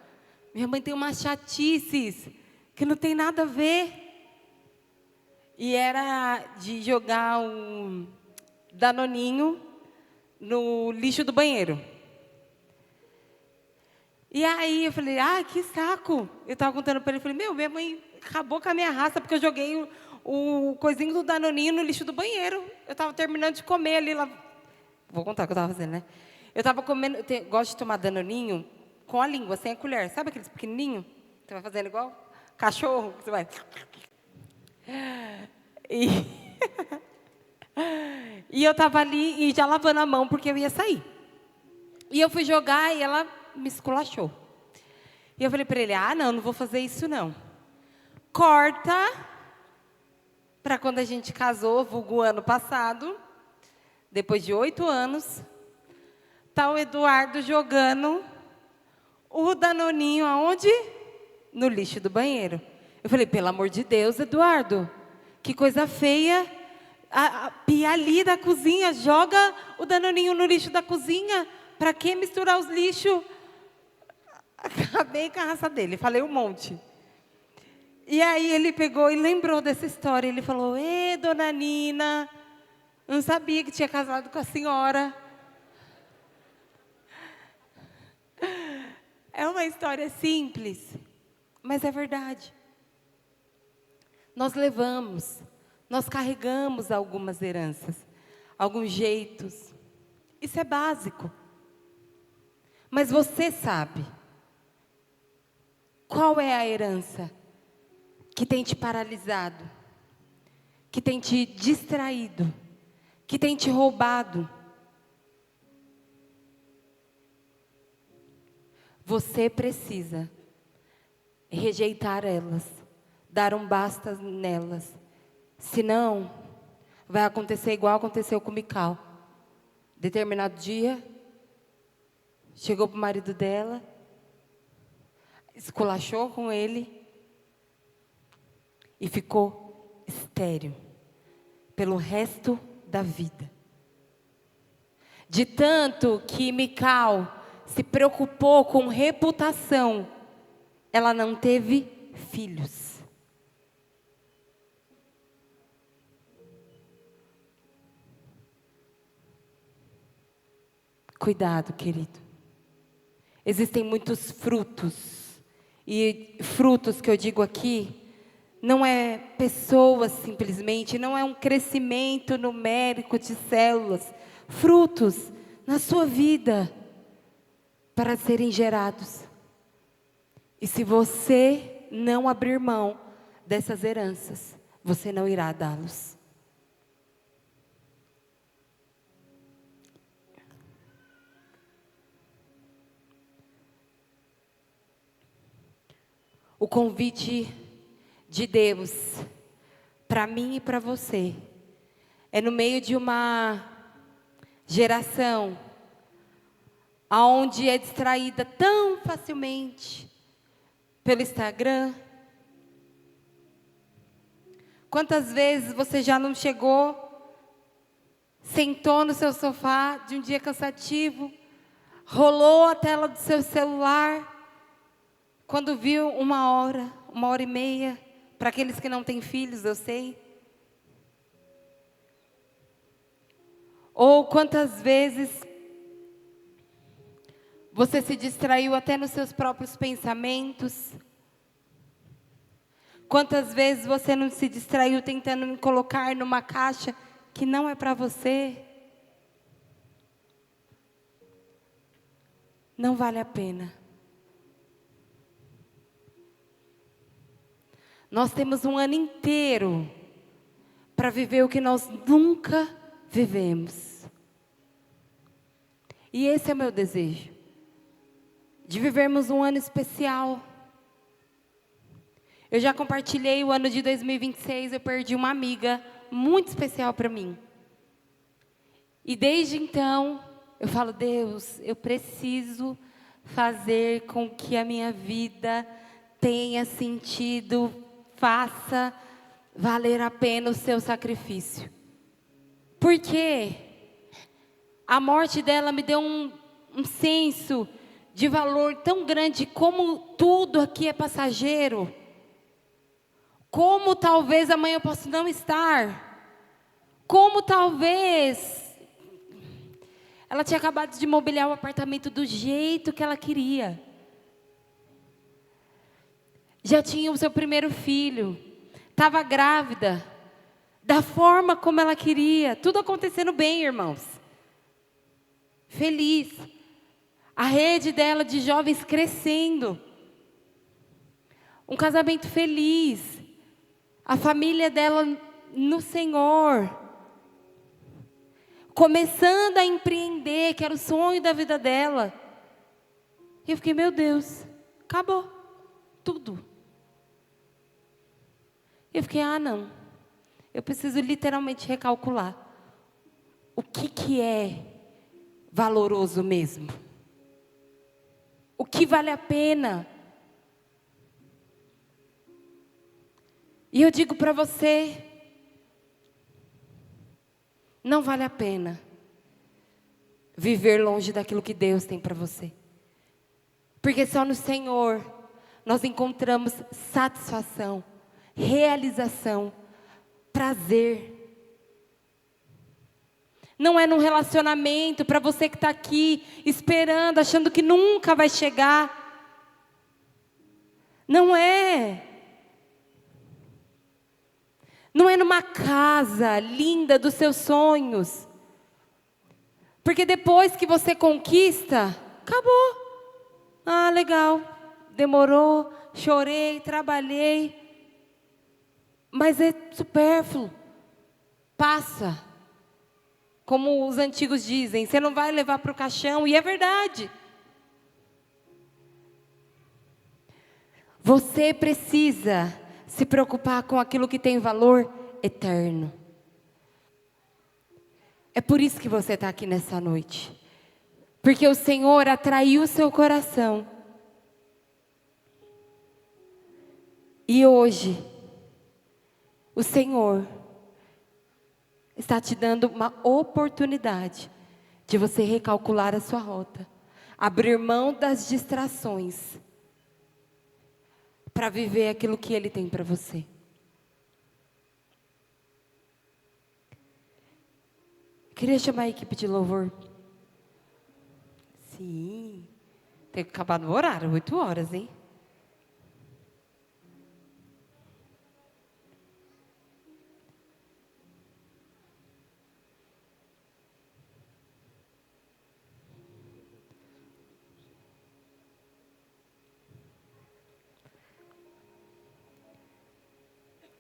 B: Minha mãe tem umas chatices que não tem nada a ver. E era de jogar um danoninho no lixo do banheiro. E aí eu falei, que saco. Eu estava contando para ele, falei, minha mãe acabou com a minha raça porque eu joguei o coisinho do danoninho no lixo do banheiro. Eu estava terminando de comer ali lá. Vou contar o que eu estava fazendo, né? Eu estava comendo, gosto de tomar danoninho com a língua, sem a colher. Sabe aqueles pequenininhos? Você vai fazendo igual cachorro, você vai... E eu estava ali e já lavando a mão porque eu ia sair. E eu fui jogar e ela me esculachou. E eu falei para ele, não vou fazer isso não. Corta para quando a gente casou, vulgo ano passado. Depois de 8 anos, tá o Eduardo jogando o Danoninho aonde? No lixo do banheiro. Eu falei, pelo amor de Deus, Eduardo, que coisa feia. A pia ali da cozinha, joga o Danoninho no lixo da cozinha. Para que misturar os lixos? Acabei com a raça dele, falei um monte. E aí ele pegou e lembrou dessa história. Ele falou, dona Nina, não sabia que tinha casado com a senhora. É uma história simples, mas é verdade. Nós levamos, nós carregamos algumas heranças, alguns jeitos. Isso é básico. Mas você sabe qual é a herança que tem te paralisado, que tem te distraído, que tem te roubado? Você precisa rejeitar elas, dar um basta nelas. Senão, vai acontecer igual aconteceu com Mical. Determinado dia, chegou para o marido dela, esculachou com ele e ficou estéril pelo resto da vida. De tanto que Mical se preocupou com reputação, ela não teve filhos. Cuidado, querido. Existem muitos frutos. E frutos que eu digo aqui, não é pessoas simplesmente, não é um crescimento numérico de células. Frutos na sua vida para serem gerados. E se você não abrir mão dessas heranças, você não irá dá-los. O convite de Deus para mim e para você é no meio de uma geração onde é distraída tão facilmente pelo Instagram. Quantas vezes você já não chegou, sentou no seu sofá de um dia cansativo, rolou a tela do seu celular, quando viu 1 hora e meia, para aqueles que não têm filhos, eu sei. Ou quantas vezes você se distraiu até nos seus próprios pensamentos? Quantas vezes você não se distraiu tentando me colocar numa caixa que não é para você? Não vale a pena. Nós temos um ano inteiro para viver o que nós nunca vivemos. E esse é o meu desejo. De vivermos um ano especial. Eu já compartilhei o ano de 2026, eu perdi uma amiga muito especial para mim. E desde então, eu falo, Deus, eu preciso fazer com que a minha vida tenha sentido, faça valer a pena o seu sacrifício. Porque a morte dela me deu um senso de valor tão grande, como tudo aqui é passageiro. Como talvez amanhã eu possa não estar. Como talvez ela tinha acabado de mobiliar o apartamento do jeito que ela queria. Já tinha o seu primeiro filho. Estava grávida. Da forma como ela queria. Tudo acontecendo bem, irmãos. Feliz. A rede dela de jovens crescendo. Um casamento feliz. A família dela no Senhor. Começando a empreender, que era o sonho da vida dela. E eu fiquei, meu Deus, acabou tudo. Eu fiquei, não. Eu preciso literalmente recalcular o que é valoroso mesmo. O que vale a pena. E eu digo para você, não vale a pena viver longe daquilo que Deus tem para você. Porque só no Senhor nós encontramos satisfação, realização, prazer. Não é num relacionamento, para você que está aqui esperando, achando que nunca vai chegar. Não é. Não é numa casa linda dos seus sonhos. Porque depois que você conquista, acabou. Ah, legal. Demorou, chorei, trabalhei. Mas é supérfluo. Passa. Como os antigos dizem, você não vai levar para o caixão, e é verdade. Você precisa se preocupar com aquilo que tem valor eterno. É por isso que você está aqui nessa noite. Porque o Senhor atraiu o seu coração. E hoje, o Senhor está te dando uma oportunidade de você recalcular a sua rota, abrir mão das distrações, para viver aquilo que Ele tem para você. Queria chamar a equipe de louvor. Sim, tem que acabar no horário, 8 horas, hein?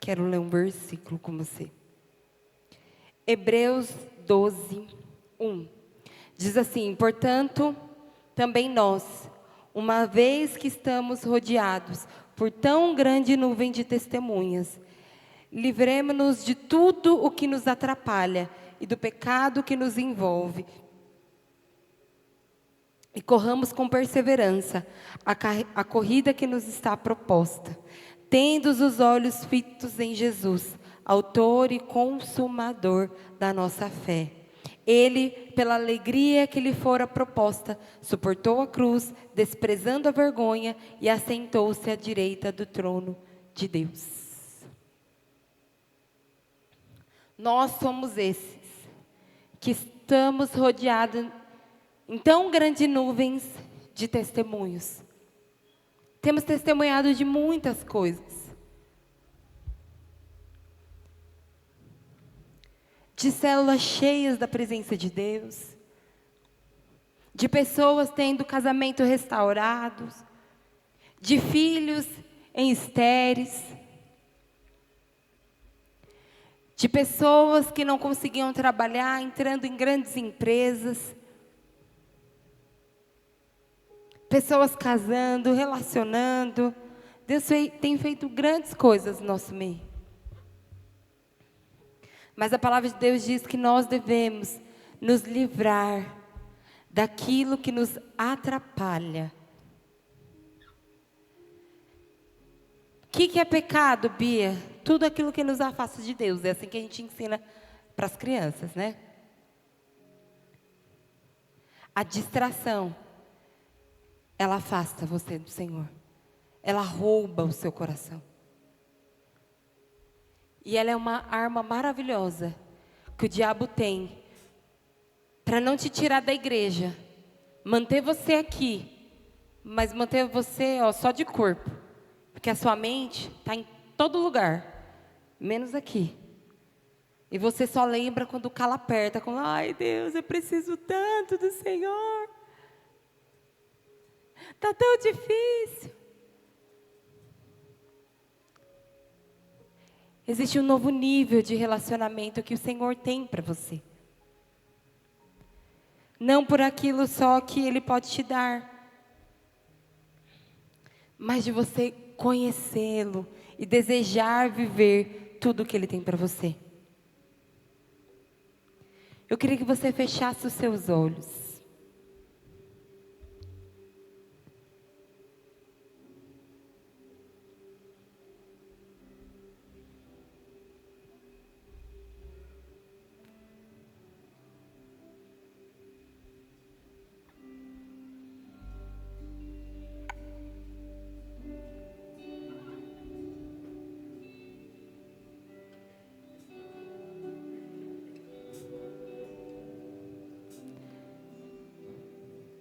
B: Quero ler um versículo com você. Hebreus 12, 1. Diz assim: portanto, também nós, uma vez que estamos rodeados por tão grande nuvem de testemunhas, livremo-nos de tudo o que nos atrapalha e do pecado que nos envolve. E corramos com perseverança a corrida que nos está proposta, tendo os olhos fitos em Jesus, autor e consumador da nossa fé. Ele, pela alegria que lhe fora proposta, suportou a cruz, desprezando a vergonha, e assentou-se à direita do trono de Deus. Nós somos esses que estamos rodeados em tão grandes nuvens de testemunhos. Temos testemunhado de muitas coisas. De células cheias da presença de Deus. De pessoas tendo casamento restaurados. De filhos em estéreis. De pessoas que não conseguiam trabalhar, entrando em grandes empresas. Pessoas casando, relacionando. Deus tem feito grandes coisas no nosso meio. Mas a palavra de Deus diz que nós devemos nos livrar daquilo que nos atrapalha. O que é pecado, Bia? Tudo aquilo que nos afasta de Deus. É assim que a gente ensina para as crianças, né? A distração, ela afasta você do Senhor. Ela rouba o seu coração. E ela é uma arma maravilhosa que o diabo tem para não te tirar da igreja, manter você aqui, mas manter você só de corpo, porque a sua mente está em todo lugar, menos aqui. E você só lembra quando o calo aperta, com ai Deus, eu preciso tanto do Senhor. Está tão difícil. Existe um novo nível de relacionamento que o Senhor tem para você. Não por aquilo só que Ele pode te dar, mas de você conhecê-lo e desejar viver tudo o que Ele tem para você. Eu queria que você fechasse os seus olhos.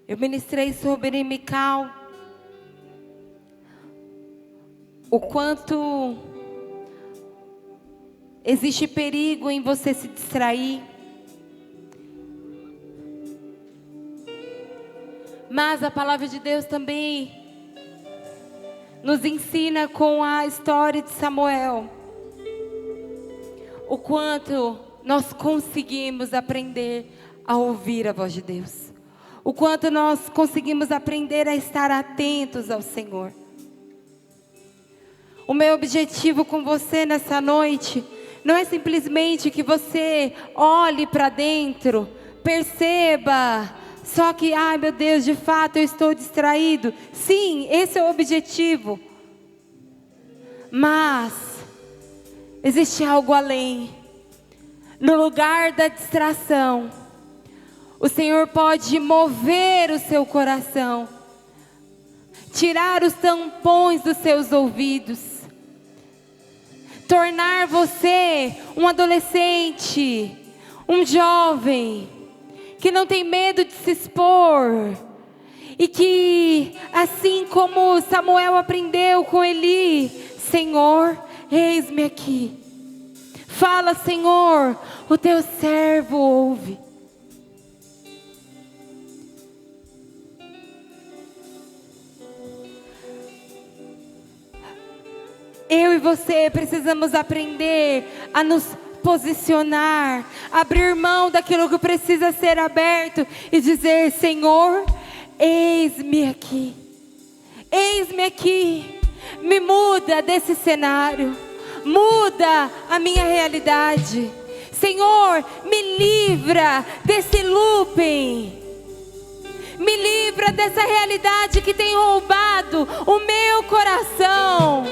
B: Eu ministrei sobre Mical, o quanto existe perigo em você se distrair. Mas a palavra de Deus também nos ensina com a história de Samuel, o quanto nós conseguimos aprender a ouvir a voz de Deus. O quanto nós conseguimos aprender a estar atentos ao Senhor. O meu objetivo com você nessa noite não é simplesmente que você olhe para dentro, perceba, só que, ai meu Deus, de fato eu estou distraído. Sim, esse é o objetivo. Mas existe algo além. No lugar da distração, o Senhor pode mover o seu coração, tirar os tampões dos seus ouvidos, tornar você um adolescente, um jovem, que não tem medo de se expor, e que, assim como Samuel aprendeu com Eli, Senhor, eis-me aqui. Fala, Senhor, o teu servo ouve. Eu e você precisamos aprender a nos posicionar, abrir mão daquilo que precisa ser aberto e dizer: Senhor, eis-me aqui, me muda desse cenário, muda a minha realidade. Senhor, me livra desse looping, me livra dessa realidade que tem roubado o meu coração,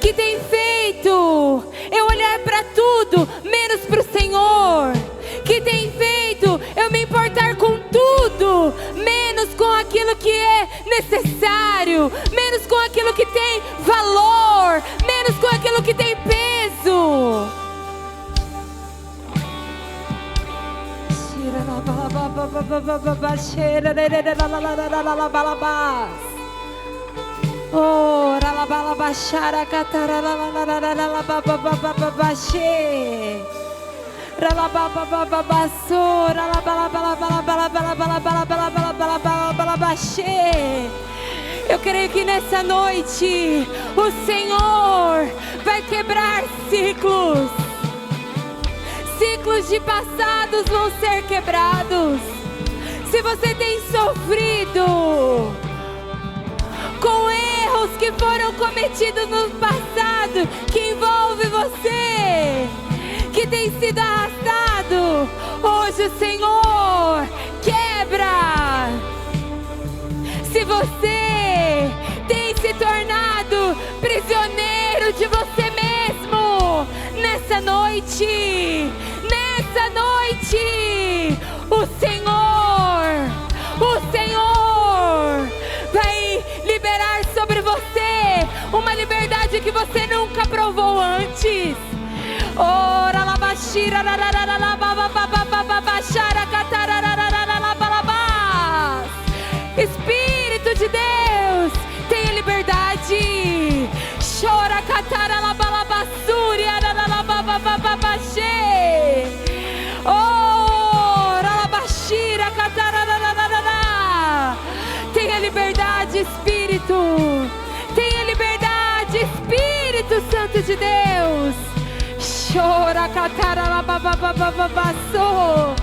B: que tem feito eu olhar para tudo menos para o Senhor, que tem feito eu me importar com tudo menos com aquilo que é necessário, menos com aquilo que tem valor, menos com aquilo que tem peso. Oh, ralabalabashara cataralalalalalalalabababababaxê, ralabababababaçô, ralabalabalabalabalabalabalabalabalabalabalabalabalabaxê. Eu creio que nessa noite o Senhor vai quebrar ciclos. Ciclos de passados vão ser quebrados. Se você tem sofrido com erros que foram cometidos no passado, que envolve você, que tem sido arrastado, hoje o Senhor quebra. Se você tem se tornado prisioneiro de você mesmo, nessa noite, o Senhor vai liberar sobre você uma liberdade que você nunca provou antes. Ora la bashira la la la la ba ba ba ba ba ba shara katara la la la la ba la ba. Espírito de Deus, tenha liberdade. Chora katara la ba la basuri la la la ba ba ba ba ba she. Ora la bashira katara la la la la la. Tenha liberdade, Espírito. Tenha liberdade, Espírito Santo de Deus. Chora, catara, la babababababaçô.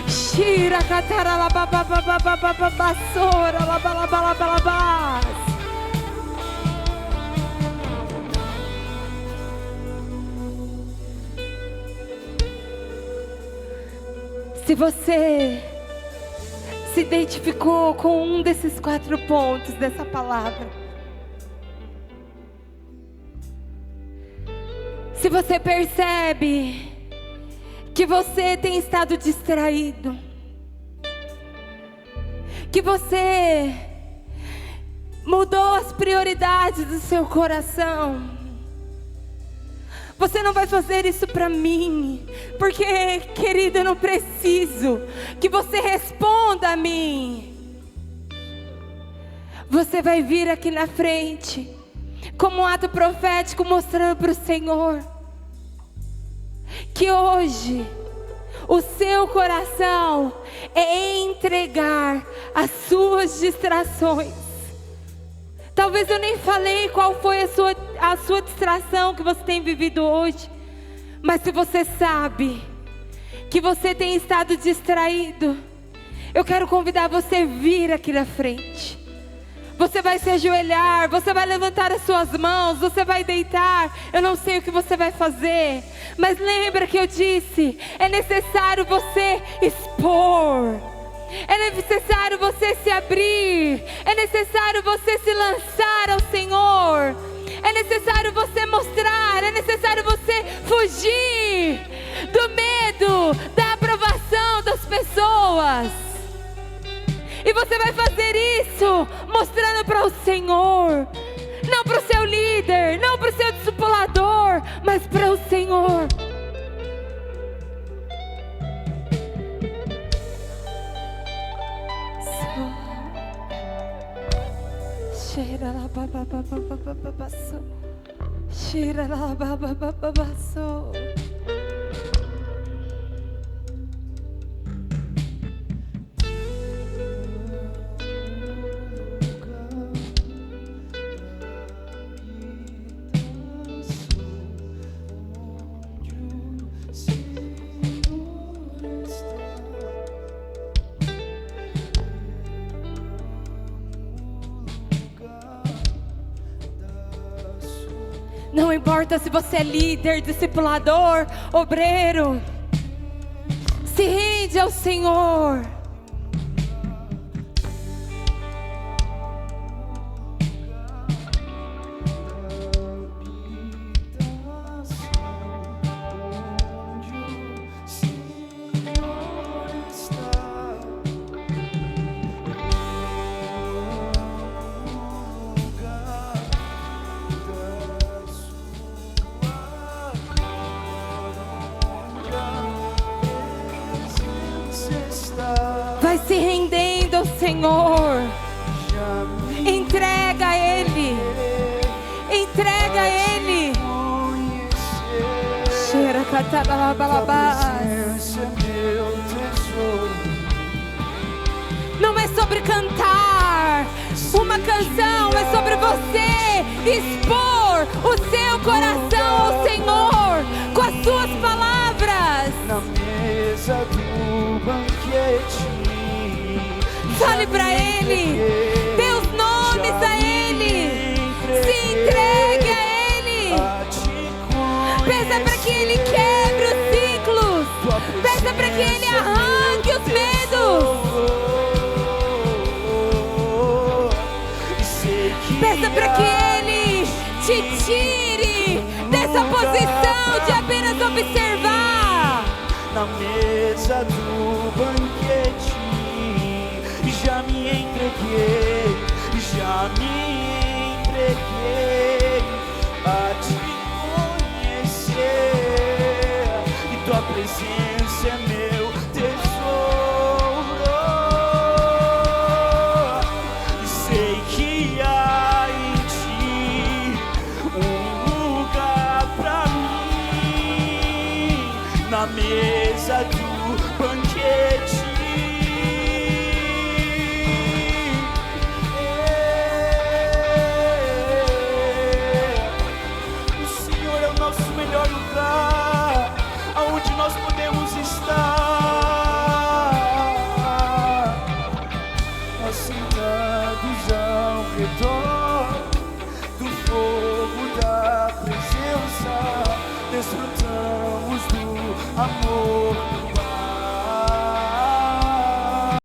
B: Shira, catara, la babababababaçora, la balabalabas. Se você se identificou com um desses 4 pontos dessa palavra, se você percebe que você tem estado distraído, que você mudou as prioridades do seu coração, você não vai fazer isso para mim, porque, querido, eu não preciso que você responda a mim. Você vai vir aqui na frente, como um ato profético, mostrando para o Senhor que hoje o seu coração é entregar as suas distrações. Talvez eu nem falei qual foi a sua distração que você tem vivido hoje. Mas se você sabe que você tem estado distraído, eu quero convidar você a vir aqui na frente. Você vai se ajoelhar, você vai levantar as suas mãos, você vai deitar. Eu não sei o que você vai fazer, mas lembra que eu disse, é necessário você expor. É necessário você se abrir. É necessário você se lançar ao Senhor. É necessário você mostrar. É necessário você fugir do medo, da aprovação das pessoas. E você vai fazer isso mostrando para o Senhor. Não para o seu líder, não para o seu discipulador, mas para o Senhor. Cheira la ba ba ba ba ba ba ba ba so. Cheira la ba ba ba ba ba so. Não importa se você é líder, discipulador, obreiro, se rende ao Senhor. Vai se rendendo ao Senhor. Entrega a Ele. Entrega a Ele. Cheira catalabalabás. Não é sobre cantar uma canção, é sobre você expor o seu coração ao Senhor com as suas palavras.
C: Na mesa do banquete,
B: fale para Ele, dê os nomes a Ele, se entregue a Ele. Peça para que Ele quebre os ciclos, peça para que Ele arranque os medos. Peça para que Ele te tire dessa posição de apenas observar.
C: Na mesa do banquete,